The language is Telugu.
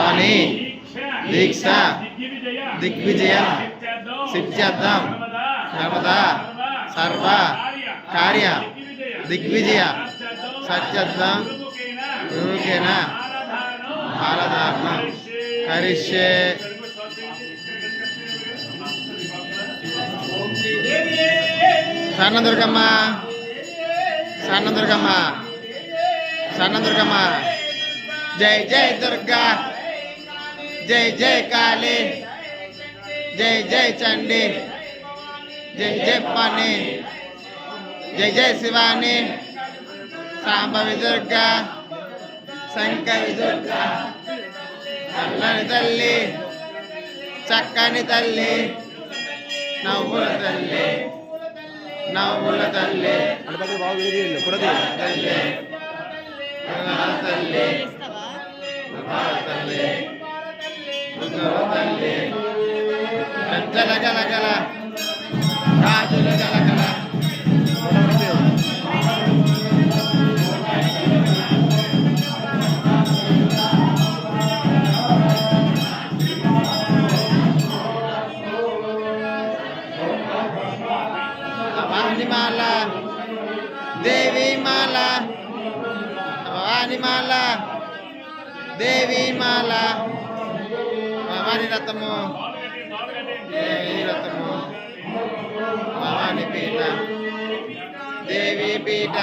భవానీ దీక్ష దిగ్విజయం సిద్ధ్యర్థం నర్మదా సర్వ కార్య దిగ్విజయ సత్యర్థం గురుకేన మాలధారణం కరిష్యే. సన్నదుర్గమ్మ సన్నదుర్గమ్మ సన్నదుర్గమ్మ జై జై దుర్గా జై జై కాళీ జై జై చండీ జై జై పాని జై జై శివాని సాంబవి దుర్గా శంకరి దుర్గా చల్లని తల్లి చక్కని తల్లి నవ్వుల తల్లి నవ్వుల తల్లి తల్లి తల్లి తల్లి తల్లి గల గల గల రాజుల గల గల భవానిమాల దేవీమాల భవానిమాల దేవీమాల భవాని రథము దేవీ రథము భవాని పీఠ దేవీ పీఠ